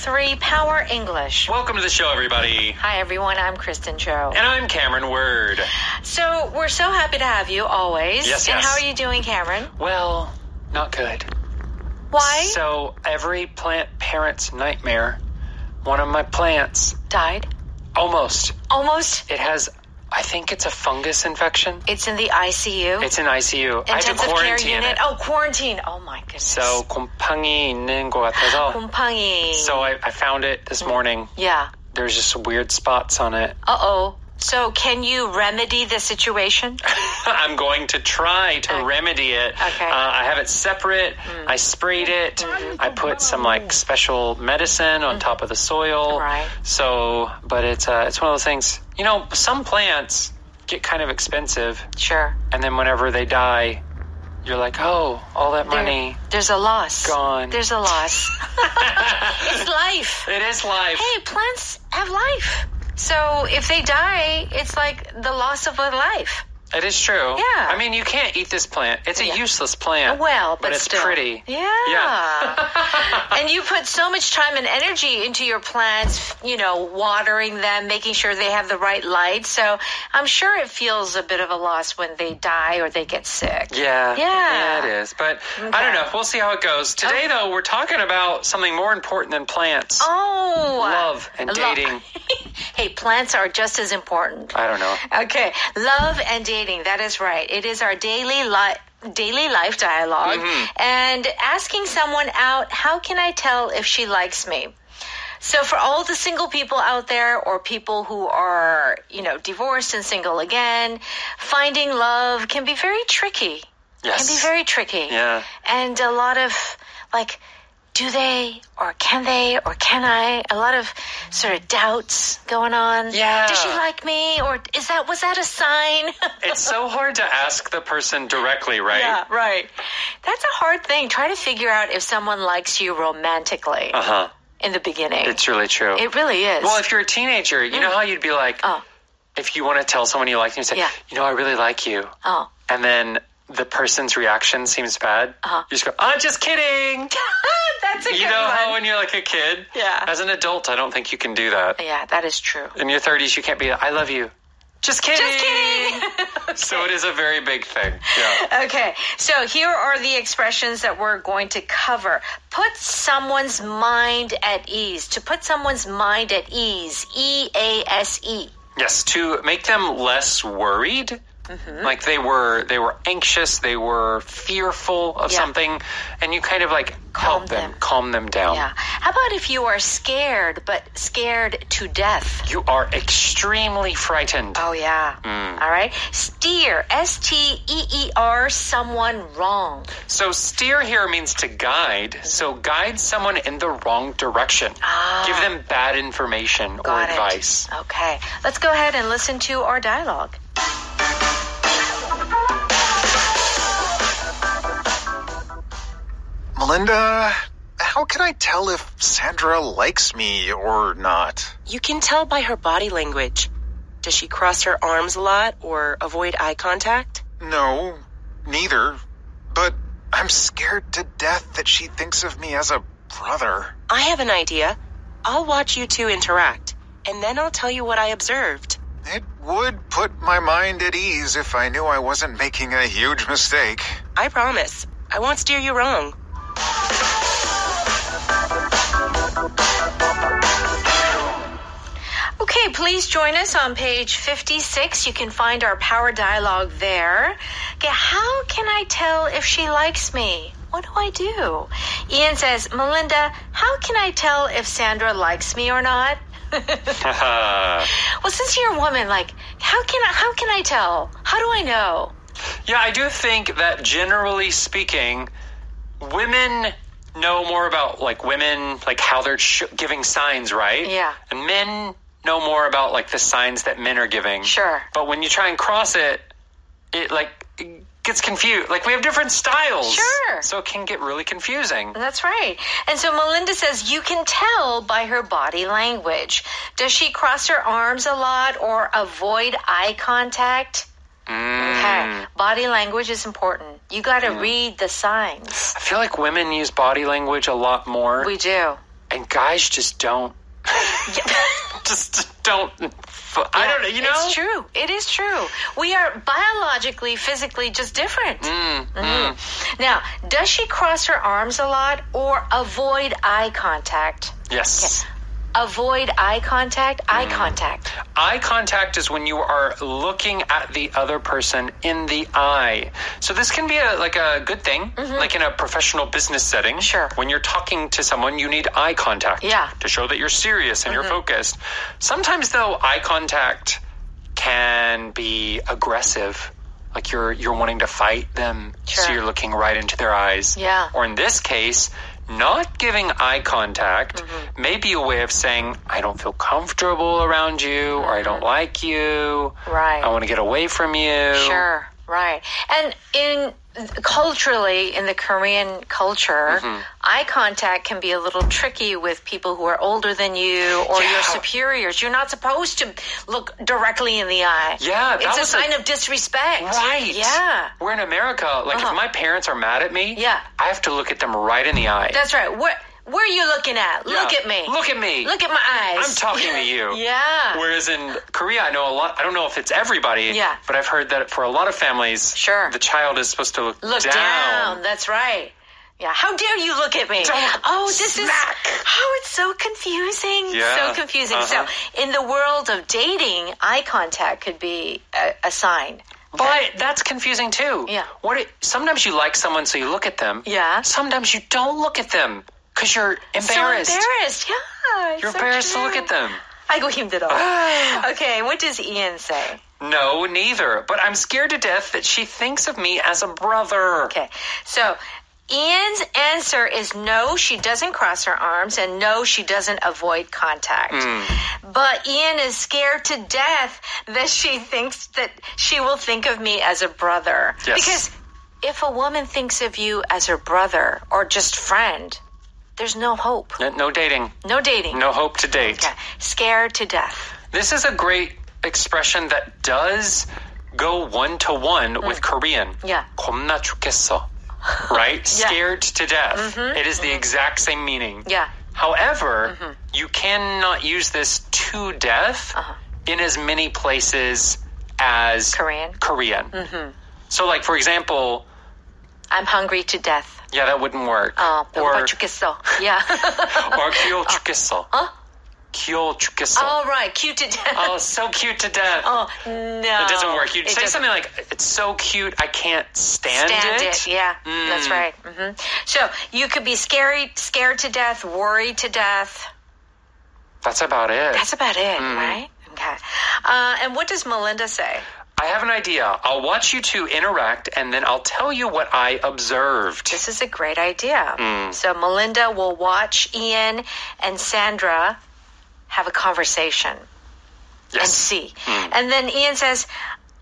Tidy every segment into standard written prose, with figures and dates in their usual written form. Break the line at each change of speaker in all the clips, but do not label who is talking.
103 Power English.
Welcome to the show, everybody.
Hi, everyone. I'm Kristen Cho.
And I'm Cameron Word.
So, we're so happy to have you always.
Yes,
And
yes.
how are you doing, Cameron?
Well, not good.
Why?
So, every plant parent's nightmare, one of my plants
Died?
almost.
Almost?
It has, I think it's a fungus infection.
It's in the ICU?
It's in ICU. I had to
Intensive care
quarantine
unit?
it.
Oh, quarantine. Oh, my goodness.
So, 곰팡이 있는 것 같아서.
곰팡이.
So, I found it this morning.
Yeah.
There's just weird spots on it.
Uh-oh. So, can you remedy the situation?
I'm going to try to remedy it.
Okay.
I have it separate. I sprayed it. I put some special medicine on top of the soil.
Right.
So, but it's one of those things. You know, some plants get kind of expensive,
Sure.
and then whenever they die, you're like, oh, all that money.
There's a loss.
Gone.
There's a loss. It's life.
It is life.
Hey, plants have life. So if they die, it's like the loss of a life.
It is true.
Yeah.
I mean, you can't eat this plant. It's a useless plant.
Well, but
it's
still.
pretty.
Yeah. And you put so much time and energy into your plants, you know, watering them, making sure they have the right light. So I'm sure it feels a bit of a loss when they die or they get sick.
Yeah.
Yeah.
Yeah, it is. But I don't know. We'll see how it goes. Today, though, we're talking about something more important than plants.
Oh.
Love and dating.
Hey, plants are just as important.
I don't know.
Okay. Love and dating. That is right. It is our daily life dialogue. And asking someone out, how can I tell if she likes me? So for all the single people out there or people who are, you know, divorced and single again, finding love can be very tricky.
Yes.
Can be very tricky.
Yeah.
And a lot of do they or can they or can I? A lot of sort of doubts going on.
Yeah.
Does she like me or was that a sign?
It's so hard to ask the person directly, right?
Yeah, right. That's a hard thing. Try to figure out if someone likes you romantically in the beginning.
It's really true.
It really is.
Well, if you're a teenager, you know how you'd be like, if you want to tell someone you like them, you say, you know, I really like you.
Oh.
And then the person's reaction seems bad. You just go, I'm just kidding.
That's a good one.
You know how when you're like a kid?
Yeah.
As an adult, I don't think you can do that.
Yeah, that is true.
In your 30s, you can't be, I love you. Just kidding.
Just kidding. Okay.
So it is a very big thing. Yeah.
Okay, so here are the expressions that we're going to cover. Put someone's mind at ease. To put someone's mind at ease. E-A-S-E.
Yes, to make them less worried. Like they were anxious, they were fearful of something, and you kind of help them, calm them down.
Yeah. How about if you are scared, but scared to death?
You are extremely frightened.
Oh, yeah. All right. Steer, S-T-E-E-R, someone wrong.
So steer here means to guide. So guide someone in the wrong direction. Give them bad information or advice.
Okay. Let's go ahead and listen to our dialogue.
Melinda, how can I tell if Sandra likes me or not?
You can tell by her body language. Does she cross her arms a lot or avoid eye contact?
No, neither. But I'm scared to death that she thinks of me as a brother.
I have an idea. I'll watch you two interact, and then I'll tell you what I observed.
It would put my mind at ease if I knew I wasn't making a huge mistake.
I promise. I won't steer you wrong.
Okay, please join us on page 56. You can find our power dialogue there. Okay, how can I tell if she likes me? What do I do? Ian says, Melinda, how can I tell if Sandra likes me or not? Well, since you're a woman, how can I tell? How do I know?
Yeah, I do think that generally speaking, women know more about women, how they're giving signs, right?
Yeah.
And men know more about the signs that men are giving.
Sure.
But when you try and cross it, it gets confused. We have different styles.
Sure.
So it can get really confusing.
That's right. And so Melinda says you can tell by her body language. Does she cross her arms a lot or avoid eye contact? Okay. Body language is important. You got to read the signs.
I feel like women use body language a lot more.
We do.
And guys just don't. Just don't. I don't know, you know?
It's true. It is true. We are biologically, physically just different. Now, does she cross her arms a lot or avoid eye contact?
Yes.
Okay. Avoid eye contact. Eye contact.
Eye contact is when you are looking at the other person in the eye. So this can be a good thing, like in a professional business setting.
Sure.
When you're talking to someone, you need eye contact to show that you're serious and you're focused. Sometimes, though, eye contact can be aggressive. Like you're wanting to fight them, so you're looking right into their eyes.
Yeah.
Or in this case, not giving eye contact may be a way of saying, I don't feel comfortable around you, or I don't like you.
Right.
I want to get away from you.
Sure. Right. And culturally, in the Korean culture, eye contact can be a little tricky with people who are older than you or your superiors. You're not supposed to look directly in the eye.
Yeah.
It's a sign of disrespect.
Right.
Yeah.
We're in America. Like, if my parents are mad at me, I have to look at them right in the eye.
That's right. Where are you looking at?
Yeah.
Look at me.
Look at me.
Look at my eyes.
I'm talking to you.
Yeah.
Whereas in Korea, I know a lot. I don't know if it's everybody.
Yeah.
But I've heard that for a lot of families,
Sure.
the child is supposed to look
down. That's right. Yeah. How dare you look at me? This is. Oh, it's so confusing.
Yeah.
So confusing. So, in the world of dating, eye contact could be a sign.
But that's confusing too.
Yeah.
Sometimes you like someone, so you look at them.
Yeah.
Sometimes you don't look at them because you're embarrassed.
So embarrassed. Yeah.
You're embarrassed to look at them.
아이고 힘들어. Okay, what does Ian say?
No, neither. But I'm scared to death that she thinks of me as a brother.
Okay, so Ian's answer is no, she doesn't cross her arms, and no, she doesn't avoid contact. But Ian is scared to death that she thinks that she will think of me as a brother.
Yes.
Because if a woman thinks of you as her brother or just friend, there's no hope.
No dating.
No dating.
No hope to date.
Okay. Scared to death.
This is a great expression that does go one-to-one with Korean.
Yeah.
겁나 죽겠어. Right? Scared to death. It is the exact same meaning.
Yeah.
However, you cannot use this to death in as many places as Korean. So, like, for example,
I'm hungry to death.
Yeah, that wouldn't work.
배고파 죽겠어. Yeah.
Or 귀여워 죽겠어. 귀여워 죽겠어.
Oh, right. Cute to death.
Oh, so cute to death.
Oh, no.
It doesn't work. You'd say something like, it's so cute, I can't stand it.
Yeah, that's right. So you could be scared to death, worried to death.
That's about it.
That's about it, right? Okay. And what does Melinda say?
I have an idea. I'll watch you two interact, and then I'll tell you what I observed.
This is a great idea. So Melinda will watch Ian and Sandra have a conversation and see. And then Ian says,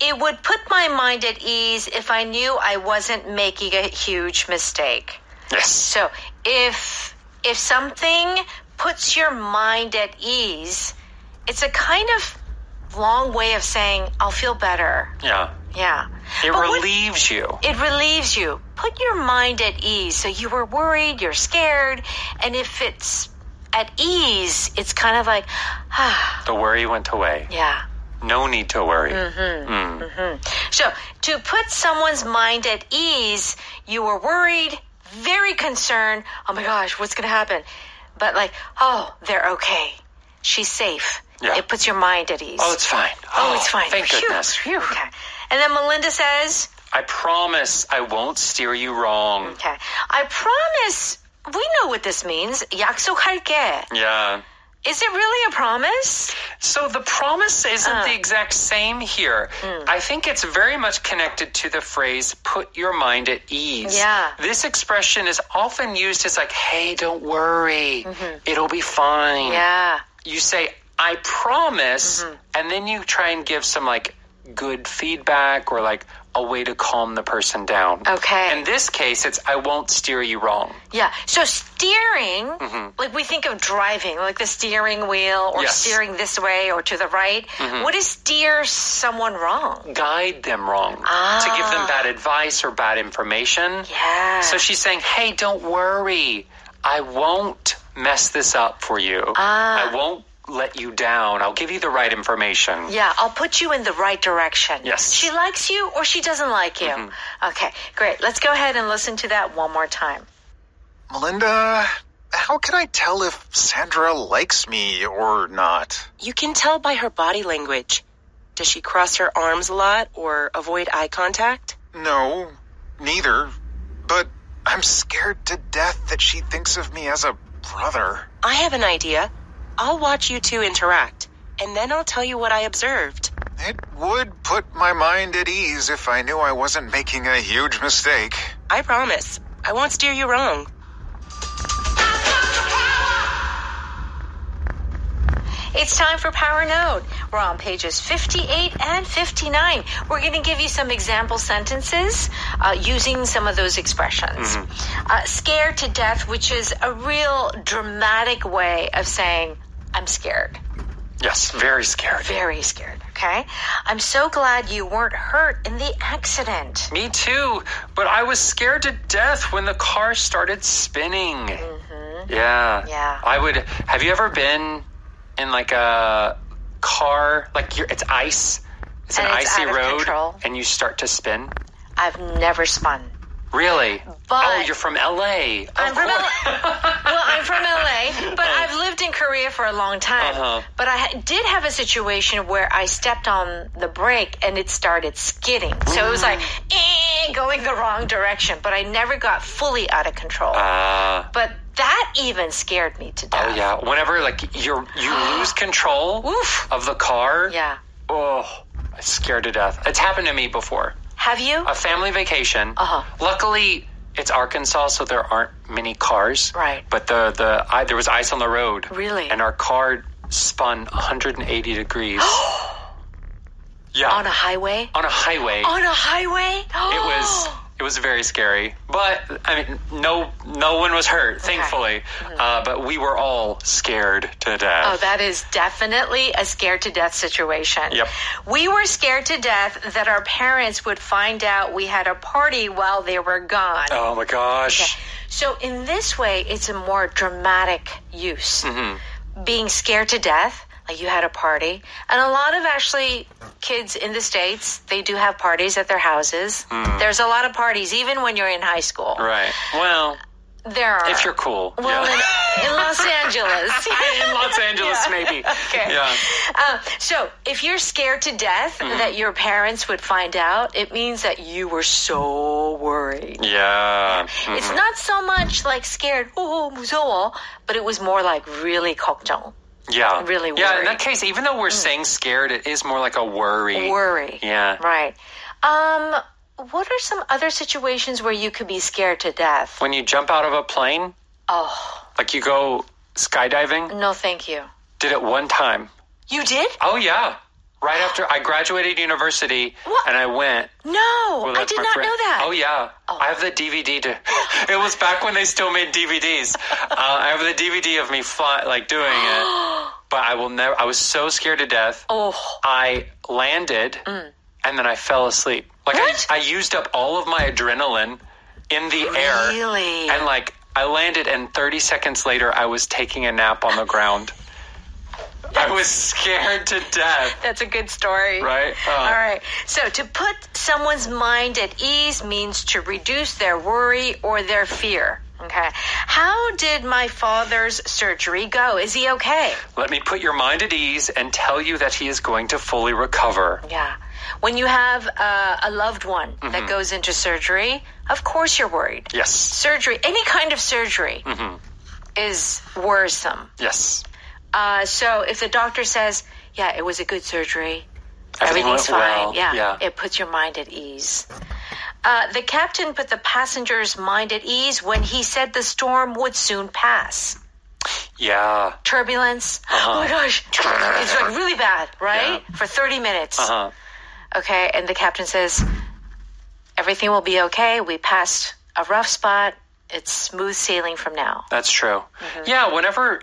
it would put my mind at ease if I knew I wasn't making a huge mistake.
Yes.
So if something puts your mind at ease, it's a kind of long way of saying, I'll feel better.
Yeah.
Yeah.
It relieves you.
It relieves you. Put your mind at ease. So you were worried, you're scared, and if it's at ease, it's kind of like,
the worry went away.
Yeah.
No need to worry.
So to put someone's mind at ease, you were worried, very concerned. Oh my gosh, what's going to happen? But like, oh, they're okay. She's safe.
Yeah.
It puts your mind at ease.
Oh, it's fine.
Oh, it's fine.
Thank goodness.
Phew. Okay. And then Melinda says,
I promise I won't steer you wrong.
Okay. I promise. We know what this means. 약속할게.
Yeah.
Is it really a promise?
So the promise isn't the exact same here. I think it's very much connected to the phrase, put your mind at ease.
Yeah.
This expression is often used as like, hey, don't worry. It'll be fine.
Yeah.
You say, I promise, and then you try and give some like good feedback or like a way to calm the person down.
Okay.
In this case, it's I won't steer you wrong.
Yeah. So steering, like we think of driving, like the steering wheel or steering this way or to the right. What is steer someone wrong?
Guide them wrong. To give them bad advice or bad information.
Yeah.
So she's saying, hey, don't worry. I won't mess this up for you. I won't let you down. I'll give you the right information.
Yeah, I'll put you in the right direction.
Yes.
She likes you or she doesn't like you. Okay, great. Let's go ahead and listen to that one more time.
Melinda, how can I tell if Sandra likes me or not?
You can tell by her body language. Does she cross her arms a lot or avoid eye contact?
No, neither. But I'm scared to death that she thinks of me as a brother.
I have an idea. I'll watch you two interact, and then I'll tell you what I observed.
It would put my mind at ease if I knew I wasn't making a huge mistake.
I promise. I won't steer you wrong.
It's time for Power Note. We're on pages 58 and 59. We're going to give you some example sentences using some of those expressions. Scared to death, which is a real dramatic way of saying, I'm scared.
Yes, very scared.
Very scared, okay? I'm so glad you weren't hurt in the accident.
Me too, but I was scared to death when the car started spinning. Yeah. Have you ever been in like a car, like it's ice, it's an icy road, control. And you start to spin?
I've never spun.
Really?
But
you're from LA.
I'm from LA. Well, I'm from LA, but I've lived in Korea for a long time. But I did have a situation where I stepped on the brake and it started skidding. So it was like going the wrong direction, but I never got fully out of control. But that even scared me to death.
Oh yeah, whenever like you lose control of the car.
Yeah.
Oh, I'm scared to death. It's happened to me before.
Have you?
A family vacation. Luckily, it's Arkansas, so there aren't many cars.
Right.
But there was ice on the road.
Really?
And our car spun 180 degrees. Yeah.
On a highway?
On a highway.
On a highway?
It was very scary. But, I mean, no one was hurt, thankfully. But we were all scared to death.
Oh, that is definitely a scared to death situation.
Yep.
We were scared to death that our parents would find out we had a party while they were gone.
Oh, my gosh.
Okay. So in this way, it's a more dramatic use. Being scared to death. Like you had a party. And a lot of actually kids in the States, they do have parties at their houses. There's a lot of parties, even when you're in high school.
Right. Well,
there are.
If you're cool.
Well, in Los Angeles.
In Los Angeles, maybe.
Okay.
Yeah.
So if you're scared to death that your parents would find out, it means that you were so worried.
Yeah.
It's not so much like scared, 무서워, but it was more like really 걱정.
Yeah.
Really worried.
Yeah, in that case, even though we're saying scared, it is more like a worry.
Worry.
Yeah.
Right. What are some other situations where you could be scared to death?
When you jump out of a plane?
Oh.
Like you go skydiving?
No, thank you.
Did it one time.
You did?
Oh, yeah. Right after I graduated university, and I went.
No, I did not know that.
Oh, yeah. Oh. I have the DVD it was back when they still made DVDs. I have the DVD of me doing it. But I was so scared to death.
Oh.
I landed, and then I fell asleep. Like I used up all of my adrenaline in the air.
Really?
And I landed, and 30 seconds later, I was taking a nap on the ground. I was scared to death.
That's a good story.
Right?
All right. So to put someone's mind at ease means to reduce their worry or their fear. Okay. How did my father's surgery go? Is he okay?
Let me put your mind at ease and tell you that he is going to fully recover.
Yeah. When you have a loved one that goes into surgery, of course you're worried.
Yes.
Surgery, any kind of surgery is worrisome.
Yes.
So if the doctor says, yeah, it was a good surgery,
everything's
everything's fine.
Well.
Yeah, it puts your mind at ease. The captain put the passenger's mind at ease when he said the storm would soon pass.
Yeah.
Turbulence. Oh my gosh. It's really bad, right? Yeah. For 30 minutes. Okay, and the captain says, everything will be okay. We passed a rough spot. It's smooth sailing from now.
That's true. Yeah, whenever,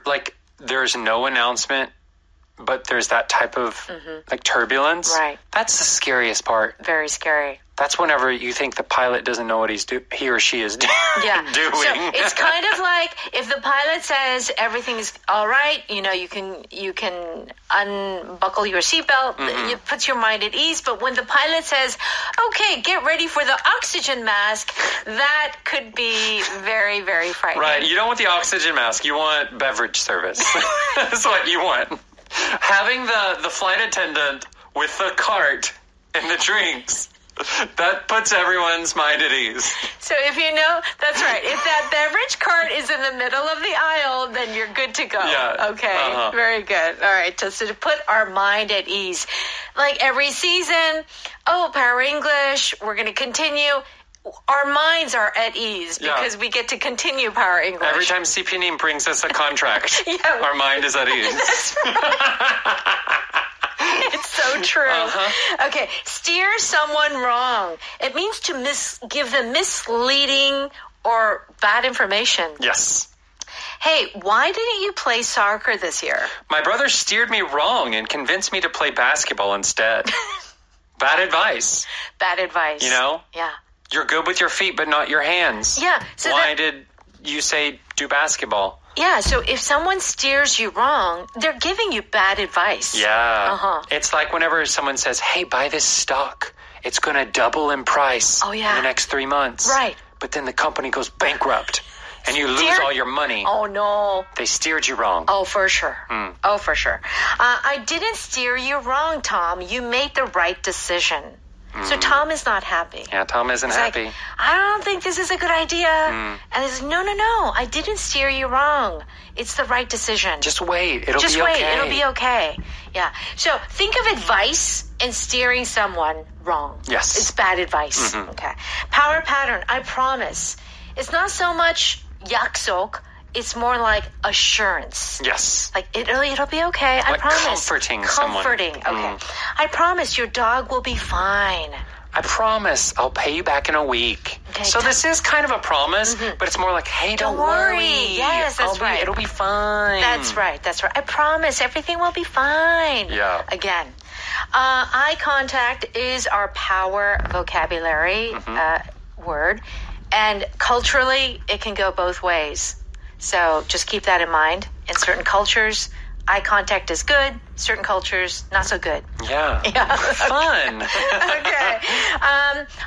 there's no announcement, but there's that type of, turbulence.
Right.
That's the scariest part.
Very scary.
That's whenever you think the pilot doesn't know what he or she is doing.
So it's kind of like if the pilot says everything's all right, you can unbuckle your seatbelt, it puts your mind at ease. But when the pilot says, okay, get ready for the oxygen mask, that could be very, very frightening.
Right. You don't want the oxygen mask. You want beverage service. That's what you want. Having the flight attendant with the cart and the drinks. That puts everyone's mind at ease.
So if that's right. If that beverage cart is in the middle of the aisle, then you're good to go.
Yeah.
Okay. Very good. All right. So to put our mind at ease. Like every season, Power English, we're going to continue. Our minds are at ease because we get to continue Power English.
Every time CP brings us a contract, our mind is at ease.
That's right. It's so true. Okay, steer someone wrong. It means to give them misleading or bad information.
Yes.
Hey, why didn't you play soccer this year?
My brother steered me wrong and convinced me to play basketball instead. Bad advice.
Bad advice.
Yeah. You're good with your feet, but not your hands.
Yeah. So
why did you say do basketball?
Yeah, so if someone steers you wrong, they're giving you bad advice.
Yeah. It's like whenever someone says, hey, buy this stock. It's going to double in price in the next 3 months.
Right.
But then the company goes bankrupt and you lose all your money.
Oh, no.
They steered you wrong.
Oh, for sure. Oh, for sure. I didn't steer you wrong, Tom. You made the right decision. So Tom is not happy.
Yeah, Tom isn't happy.
Like, I don't think this is a good idea. And he's like, no, I didn't steer you wrong. It's the right decision.
Just wait. It'll
be okay. Yeah. So think of advice and steering someone wrong.
Yes.
It's bad advice. Okay. Power pattern. I promise. It's not so much 약속. It's more like assurance.
Yes.
Like, it'll be okay. I promise.
Comforting someone.
Okay. I promise your dog will be fine.
I promise I'll pay you back in a week. Okay, so this is kind of a promise, but it's more like, hey, don't worry.
Yes, that's right.
It'll be fine.
That's right. I promise everything will be fine.
Yeah.
Again. Eye contact is our power vocabulary word. And culturally, it can go both ways. So just keep that in mind. In certain cultures, eye contact is good. Certain cultures, not so good.
Yeah. Fun.
Okay.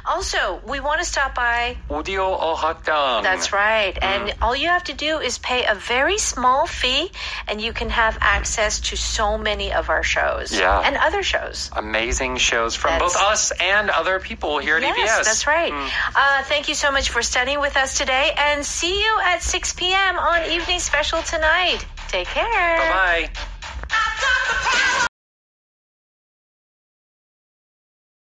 Also, we want to stop by
Audio 어학당.
That's right. And all you have to do is pay a very small fee, and you can have access to so many of our shows.
Yeah.
And other shows.
Amazing shows from both us and other people here at EBS.
Yes, that's right. Thank you so much for studying with us today, and see you at 6 p.m. on Evening Special tonight. Take care.
Bye-bye.